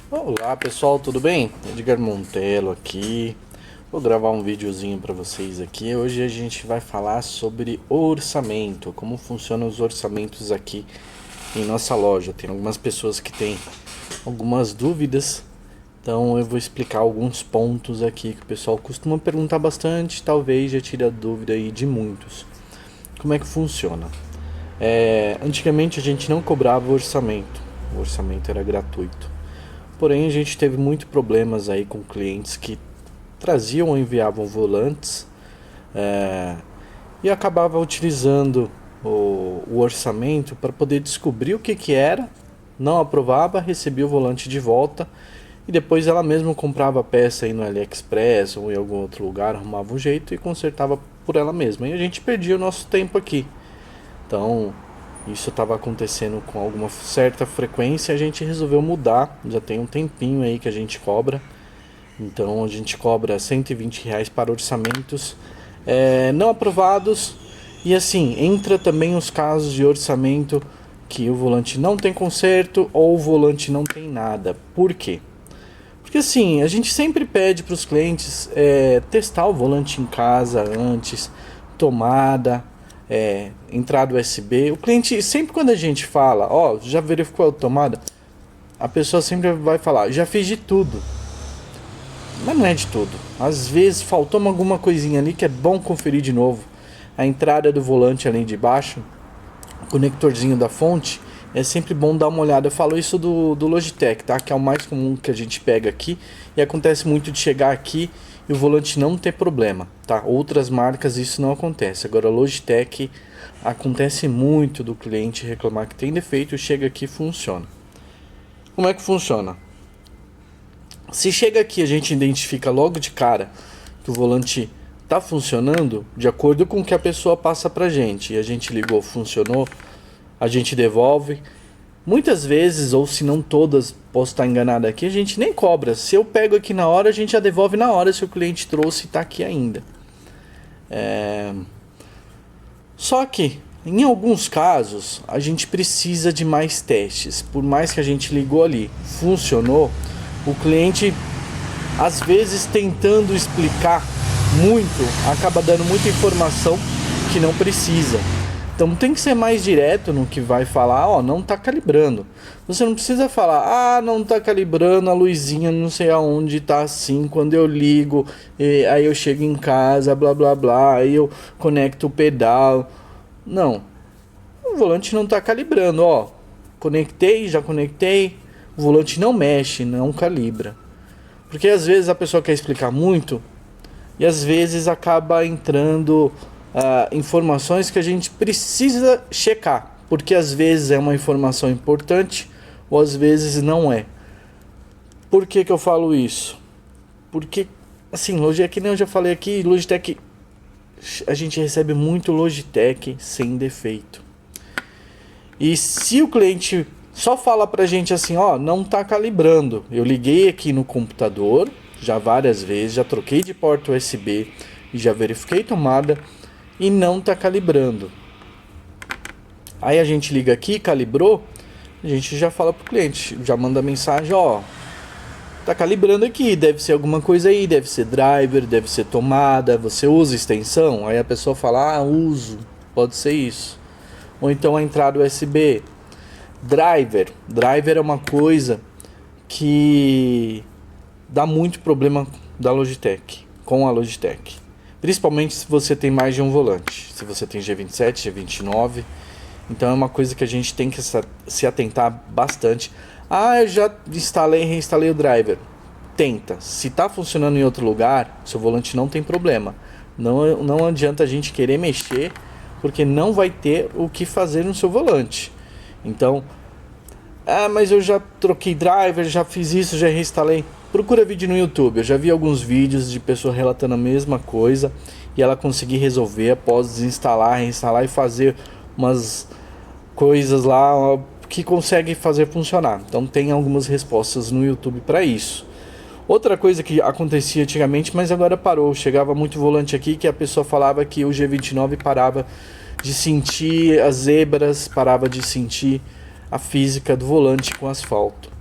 Olá pessoal, tudo bem? Edgar Montello aqui. Vou gravar um videozinho para vocês aqui. Hoje a gente vai falar sobre orçamento, como funcionam os orçamentos aqui em nossa loja. Tem algumas pessoas que têm algumas dúvidas, então eu vou explicar alguns pontos aqui que o pessoal costuma perguntar bastante, talvez já tire a dúvida aí de muitos. Como é que funciona? Antigamente a gente não cobrava orçamento, o orçamento era gratuito. Porém, a gente teve muitos problemas aí com clientes que traziam ou enviavam volantes e acabava utilizando o orçamento para poder descobrir o que era, não aprovava, recebia o volante de volta e depois ela mesma comprava a peça aí no AliExpress ou em algum outro lugar, arrumava um jeito e consertava por ela mesma. E a gente perdia o nosso tempo aqui. Então, isso estava acontecendo com alguma certa frequência e a gente resolveu mudar. Já tem um tempinho aí que a gente cobra. Então a gente cobra R$ 120 para orçamentos não aprovados. E assim, entra também os casos de orçamento que o volante não tem conserto ou o volante não tem nada. Por quê? Porque assim, a gente sempre pede para os clientes testar o volante em casa antes, tomada, entrada USB. O cliente, sempre quando a gente fala, já verificou a tomada? A pessoa sempre vai falar, já fiz de tudo. Mas não é de tudo. Às vezes faltou alguma coisinha ali que é bom conferir de novo. A entrada do volante ali de baixo, o conectorzinho da fonte, é sempre bom dar uma olhada. Eu falo isso do Logitech, tá? Que é o mais comum que a gente pega aqui. E acontece muito de chegar aqui e o volante não ter problema, tá? Outras marcas isso não acontece. Agora, Logitech acontece muito do cliente reclamar que tem defeito e chega aqui e funciona. Como é que funciona? Se chega aqui a gente identifica logo de cara que o volante está funcionando de acordo com o que a pessoa passa pra gente e a gente ligou, funcionou, a gente devolve. Muitas vezes, ou se não todas, posso estar enganado aqui, a gente nem cobra. Se eu pego aqui na hora, a gente já devolve na hora se o cliente trouxe e está aqui ainda. Só que, em alguns casos, a gente precisa de mais testes. Por mais que a gente ligou ali, funcionou, o cliente, às vezes, tentando explicar muito, acaba dando muita informação que não precisa. Então tem que ser mais direto no que vai falar, não tá calibrando. Você não precisa falar, não tá calibrando, a luzinha não sei aonde tá assim, quando eu ligo, aí eu chego em casa, blá blá blá, aí eu conecto o pedal. Não, o volante não tá calibrando, já conectei, o volante não mexe, não calibra. Porque às vezes a pessoa quer explicar muito e às vezes acaba entrando informações que a gente precisa checar, porque às vezes é uma informação importante ou às vezes não é. Por que eu falo isso? Porque assim, Logitech, nem eu já falei aqui, Logitech, a gente recebe muito Logitech sem defeito. E se o cliente só fala pra gente assim, não tá calibrando, eu liguei aqui no computador já várias vezes, já troquei de porta USB e já verifiquei tomada e não tá calibrando. Aí a gente liga aqui, calibrou, a gente já fala pro cliente, já manda mensagem, tá calibrando aqui, deve ser alguma coisa aí, deve ser driver, deve ser tomada, você usa extensão? Aí a pessoa fala, uso, pode ser isso. Ou então a entrada USB. Driver é uma coisa que dá muito problema da Logitech, com a Logitech. Principalmente se você tem mais de um volante. Se você tem G27, G29. Então é uma coisa que a gente tem que se atentar bastante. Eu já instalei e reinstalei o driver. Tenta. Se está funcionando em outro lugar, seu volante não tem problema. Não adianta a gente querer mexer, porque não vai ter o que fazer no seu volante. Então, mas eu já troquei driver, já fiz isso, já reinstalei. Procura vídeo no YouTube, eu já vi alguns vídeos de pessoa relatando a mesma coisa e ela conseguir resolver após desinstalar, reinstalar e fazer umas coisas lá que consegue fazer funcionar. Então tem algumas respostas no YouTube para isso. Outra coisa que acontecia antigamente, mas agora parou, chegava muito volante aqui que a pessoa falava que o G29 parava de sentir as zebras, parava de sentir a física do volante com asfalto.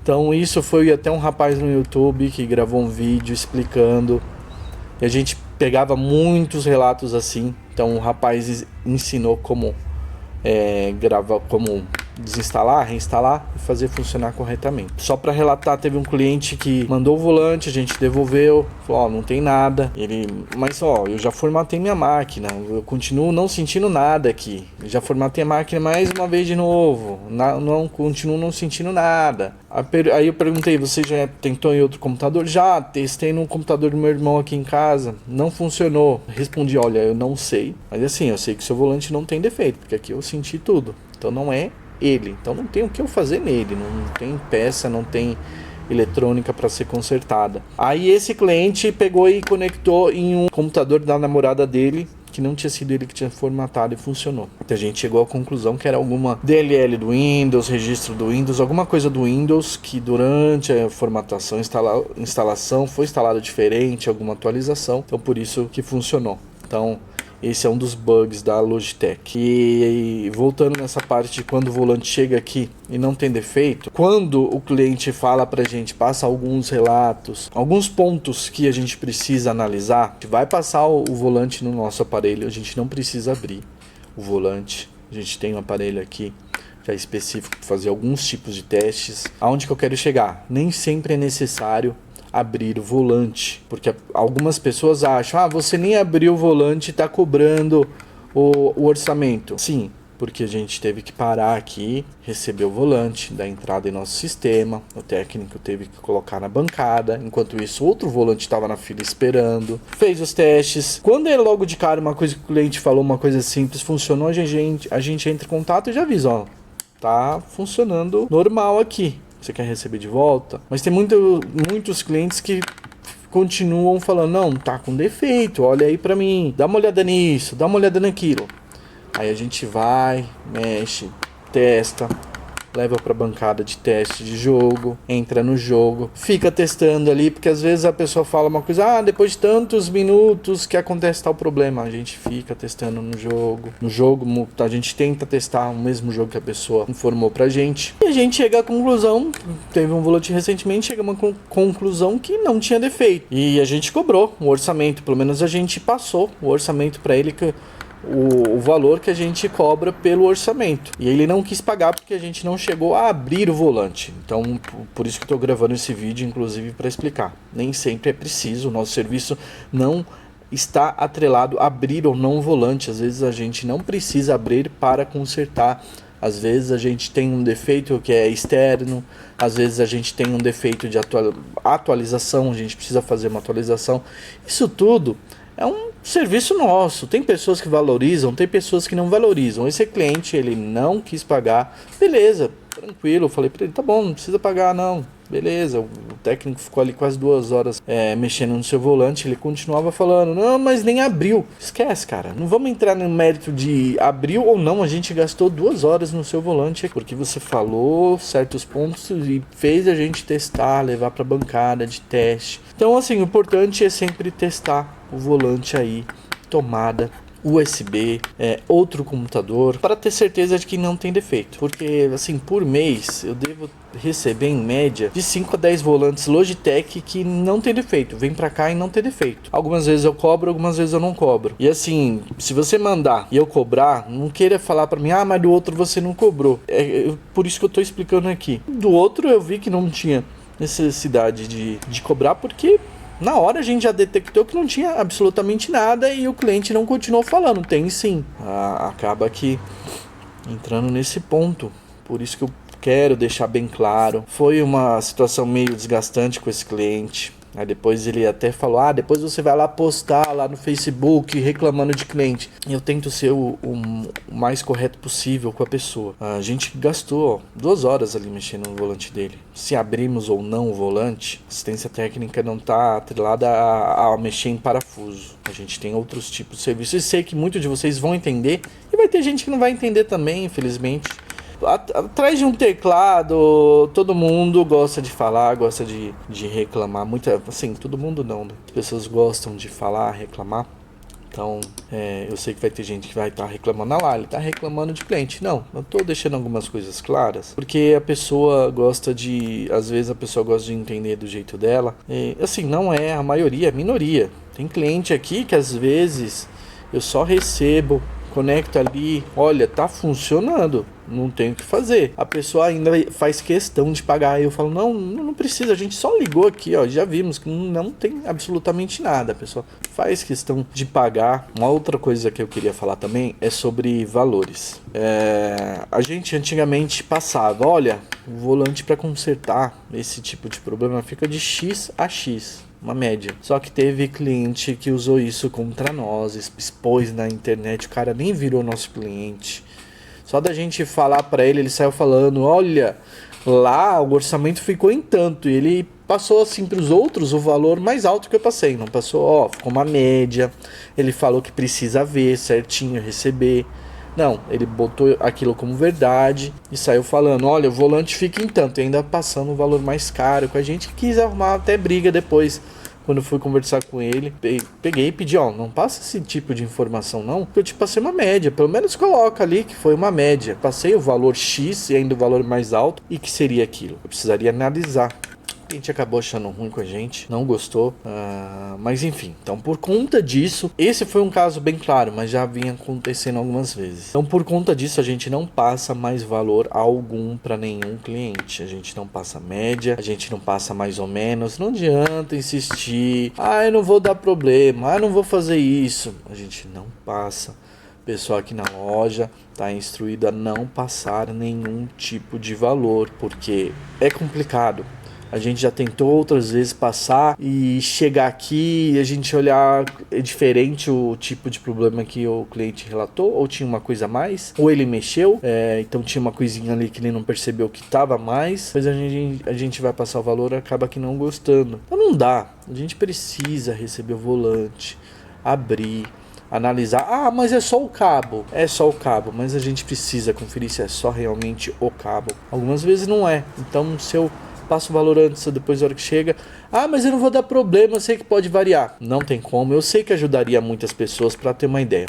Então isso foi até um rapaz no YouTube que gravou um vídeo explicando. E a gente pegava muitos relatos assim. Então o rapaz ensinou como gravar, como desinstalar, reinstalar e fazer funcionar corretamente. Só para relatar, teve um cliente que mandou o volante, a gente devolveu, falou, não tem nada. Mas eu já formatei minha máquina, eu continuo não sentindo nada aqui. Eu já formatei a máquina mais uma vez de novo, continuo não sentindo nada. Aí eu perguntei, você já tentou em outro computador? Já, testei no computador do meu irmão aqui em casa, não funcionou. Respondi, olha, eu não sei, mas assim, eu sei que seu volante não tem defeito, porque aqui eu senti tudo. Então não é ele, então não tem o que eu fazer nele, não tem peça, não tem eletrônica para ser consertada. Aí esse cliente pegou e conectou em um computador da namorada dele, que não tinha sido ele que tinha formatado, e funcionou. Então a gente chegou à conclusão que era alguma DLL do Windows, registro do Windows, alguma coisa do Windows que durante a formatação, instalação foi instalado diferente, alguma atualização, então por isso que funcionou. Então esse é um dos bugs da Logitech. E voltando nessa parte de quando o volante chega aqui e não tem defeito, quando o cliente fala pra gente, passa alguns relatos, alguns pontos que a gente precisa analisar, a gente vai passar o volante no nosso aparelho, a gente não precisa abrir o volante. A gente tem um aparelho aqui já específico para fazer alguns tipos de testes. Aonde que eu quero chegar? Nem sempre é necessário abrir o volante, porque algumas pessoas acham, você nem abriu o volante e está cobrando o orçamento. Sim, porque a gente teve que parar aqui, receber o volante, dar entrada em nosso sistema, o técnico teve que colocar na bancada, enquanto isso outro volante estava na fila esperando, fez os testes. Quando é logo de cara uma coisa que o cliente falou, uma coisa simples, funcionou, a gente entra em contato e já avisa, tá funcionando normal aqui. Você quer receber de volta? Mas tem muitos clientes que continuam falando, não, tá com defeito, olha aí pra mim, dá uma olhada nisso, dá uma olhada naquilo. Aí a gente vai, mexe, testa, leva pra bancada de teste de jogo, entra no jogo, fica testando ali, porque às vezes a pessoa fala uma coisa, depois de tantos minutos que acontece tal problema, a gente fica testando no jogo a gente tenta testar o mesmo jogo que a pessoa informou pra gente, e a gente chega à conclusão, teve um volante recentemente, chega a uma conclusão que não tinha defeito, e a gente cobrou o orçamento, pelo menos a gente passou o orçamento pra ele, que o valor que a gente cobra pelo orçamento. E ele não quis pagar porque a gente não chegou a abrir o volante. Então, por isso que eu estou gravando esse vídeo, inclusive, para explicar. Nem sempre é preciso, o nosso serviço não está atrelado a abrir ou não o volante. Às vezes a gente não precisa abrir para consertar. Às vezes a gente tem um defeito que é externo, às vezes a gente tem um defeito de atualização, a gente precisa fazer uma atualização. Isso tudo é um serviço nosso. Tem pessoas que valorizam, tem pessoas que não valorizam. Esse cliente, ele não quis pagar. Beleza, tranquilo. Eu falei pra ele, tá bom, não precisa pagar não. Beleza, o técnico ficou ali quase 2 horas mexendo no seu volante. Ele continuava falando, não, mas nem abriu. Esquece, cara, não vamos entrar no mérito de abriu ou não. A gente gastou 2 horas no seu volante porque você falou certos pontos e fez a gente testar, levar pra bancada de teste. Então assim, o importante é sempre testar o volante aí, tomada, USB, outro computador, para ter certeza de que não tem defeito. Porque assim, por mês eu devo receber em média de 5 a 10 volantes Logitech que não tem defeito, vem pra cá e não tem defeito. Algumas vezes eu cobro, algumas vezes eu não cobro. E assim, se você mandar e eu cobrar, não queira falar pra mim, mas do outro você não cobrou. Por isso que eu tô explicando aqui. Do outro eu vi que não tinha necessidade de cobrar, porque na hora a gente já detectou que não tinha absolutamente nada e o cliente não continuou falando, tem sim. Acaba aqui entrando nesse ponto, por isso que eu quero deixar bem claro. Foi uma situação meio desgastante com esse cliente. Aí depois ele até falou, depois você vai lá postar lá no Facebook reclamando de cliente. Eu tento ser o mais correto possível com a pessoa. A gente gastou 2 horas ali mexendo no volante dele. Se abrimos ou não o volante, assistência técnica não está atrelada a mexer em parafuso. A gente tem outros tipos de serviços. E sei que muitos de vocês vão entender. E vai ter gente que não vai entender também, infelizmente. Atrás de um teclado, todo mundo gosta de falar, gosta de reclamar. Assim, todo mundo não, né? As pessoas gostam de falar, reclamar. Então, eu sei que vai ter gente que vai estar reclamando lá, ele tá reclamando de cliente. Não, eu tô deixando algumas coisas claras, porque a pessoa gosta de, às vezes a pessoa gosta de entender do jeito dela. Assim, não é a maioria, é a minoria. Tem cliente aqui que às vezes eu só recebo, conecto ali, olha, tá funcionando, não tem o que fazer. A pessoa ainda faz questão de pagar. Aí eu falo, não precisa, a gente só ligou aqui, ó, já vimos que não tem absolutamente nada. A pessoa faz questão de pagar. Uma outra coisa que eu queria falar também é sobre valores. A gente antigamente passava, olha, o volante para consertar esse tipo de problema fica de X a X. Uma média. Só que teve cliente que usou isso contra nós, expôs na internet, o cara nem virou nosso cliente. Só da gente falar pra ele, ele saiu falando, olha, lá o orçamento ficou em tanto, e ele passou assim pros outros o valor mais alto que eu passei, não passou, ó, ficou uma média. Ele falou que precisa ver certinho, receber. Não, ele botou aquilo como verdade e saiu falando, olha, o volante fica em tanto, e ainda passando um valor mais caro com a gente, quis arrumar até briga depois. Quando eu fui conversar com ele, peguei e pedi, ó, não passa esse tipo de informação não, porque eu te passei uma média, pelo menos coloca ali que foi uma média. Passei o valor X e ainda o valor mais alto, e que seria aquilo? Eu precisaria analisar. A gente acabou achando ruim com a gente, não gostou, mas enfim, então por conta disso, esse foi um caso bem claro, mas já vinha acontecendo algumas vezes. Então por conta disso a gente não passa mais valor algum para nenhum cliente, a gente não passa média, a gente não passa mais ou menos, não adianta insistir, eu não vou dar problema, eu não vou fazer isso, a gente não passa. O pessoal aqui na loja está instruído a não passar nenhum tipo de valor, porque é complicado. A gente já tentou outras vezes passar e chegar aqui e a gente olhar diferente o tipo de problema que o cliente relatou, ou tinha uma coisa a mais, ou ele mexeu, então tinha uma coisinha ali que ele não percebeu que estava mais, mas a gente vai passar o valor e acaba que não gostando. Então não dá, a gente precisa receber o volante, abrir, analisar, mas é só o cabo. É só o cabo, mas a gente precisa conferir se é só realmente o cabo. Algumas vezes não é, então se eu passo o valor antes ou depois da hora que chega, mas eu não vou dar problema, eu sei que pode variar. Não tem como, eu sei que ajudaria muitas pessoas para ter uma ideia.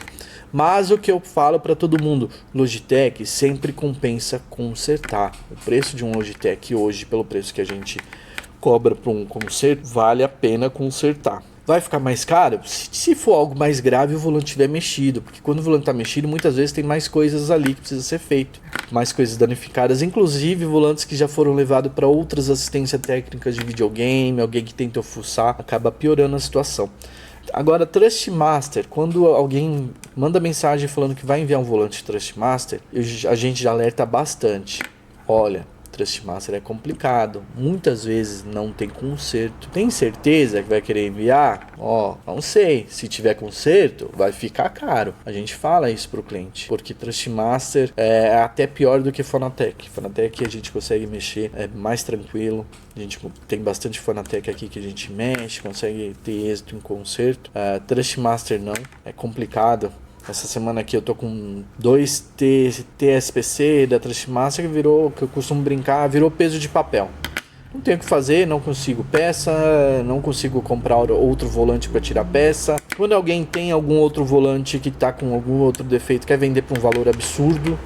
Mas o que eu falo para todo mundo, Logitech sempre compensa consertar. O preço de um Logitech hoje, pelo preço que a gente cobra para um conserto, vale a pena consertar. Vai ficar mais caro? Se for algo mais grave, o volante estiver mexido. Porque quando o volante está mexido, muitas vezes tem mais coisas ali que precisa ser feito. Mais coisas danificadas. Inclusive, volantes que já foram levados para outras assistências técnicas de videogame. Alguém que tentou fuçar, acaba piorando a situação. Agora, Trustmaster. Quando alguém manda mensagem falando que vai enviar um volante Trustmaster, a gente já alerta bastante. Olha, Trustmaster é complicado, muitas vezes não tem conserto. Tem certeza que vai querer enviar? Não sei, se tiver conserto vai ficar caro. A gente fala isso pro cliente, porque Trustmaster é até pior do que Fanatec. Fanatec a gente consegue mexer, é mais tranquilo. A gente tem bastante Fanatec aqui que a gente mexe, consegue ter êxito em conserto. Trustmaster não, é complicado. Essa semana aqui eu tô com 2 TSPC da Trustmaster que virou, que eu costumo brincar, virou peso de papel. Não tenho o que fazer, não consigo peça, não consigo comprar outro volante para tirar peça. Quando alguém tem algum outro volante que tá com algum outro defeito, quer vender por um valor absurdo.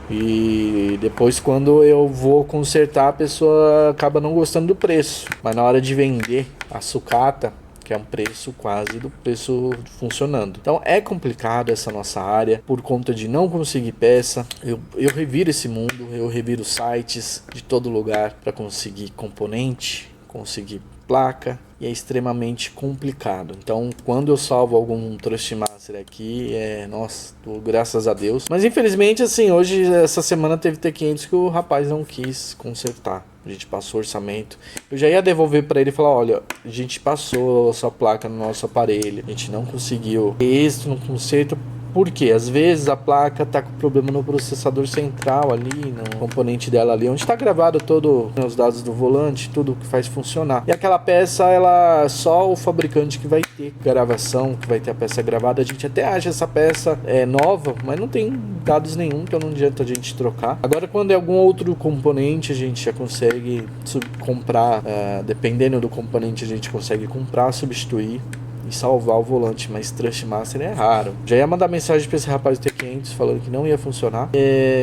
E depois quando eu vou consertar, a pessoa acaba não gostando do preço. Mas na hora de vender a sucata, que é um preço quase do preço funcionando. Então é complicado essa nossa área, por conta de não conseguir peça. Eu reviro esse mundo, eu reviro sites de todo lugar para conseguir componente, conseguir placa, e é extremamente complicado. Então quando eu salvo algum Trustmaster aqui, nossa, graças a Deus. Mas infelizmente assim, hoje, essa semana teve T500 que o rapaz não quis consertar. A gente passou o orçamento. Eu já ia devolver para ele e falar, olha, a gente passou a sua placa no nosso aparelho, a gente não conseguiu êxito no conserto. Por quê? Às vezes a placa tá com problema no processador central ali, no componente dela ali, onde está gravado todos os dados do volante, tudo que faz funcionar. E aquela peça, ela só o fabricante que vai ter gravação, que vai ter a peça gravada. A gente até acha essa peça nova, mas não tem dados nenhum, então não adianta a gente trocar. Agora, quando é algum outro componente, a gente já consegue comprar, dependendo do componente, a gente consegue comprar, substituir. e salvar o volante, mas Thrustmaster é raro. Já ia mandar mensagem para esse rapaz do T500 falando que não ia funcionar,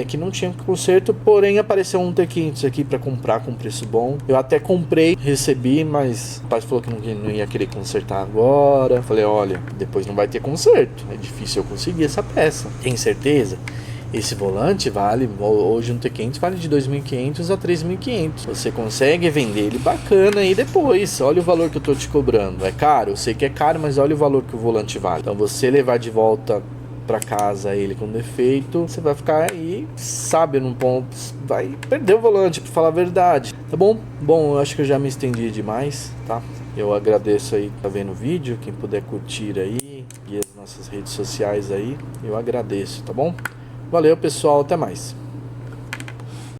que não tinha conserto, porém apareceu um T500 aqui para comprar com preço bom. Eu até comprei, recebi, mas o rapaz falou que não ia querer consertar agora. Falei, olha, depois não vai ter conserto, é difícil eu conseguir essa peça. Tem certeza? Esse volante vale, hoje um T500 vale de 2.500 a 3.500. Você consegue vender ele bacana aí depois. Olha o valor que eu tô te cobrando. É caro? Eu sei que é caro, mas olha o valor que o volante vale. Então você levar de volta pra casa ele com defeito, você vai ficar aí, sabe, num ponto, vai perder o volante, pra falar a verdade. Tá bom? Bom, eu acho que eu já me estendi demais, tá? Eu agradeço aí, tá vendo o vídeo, quem puder curtir aí, e as nossas redes sociais aí, eu agradeço, tá bom? Valeu, pessoal, até mais.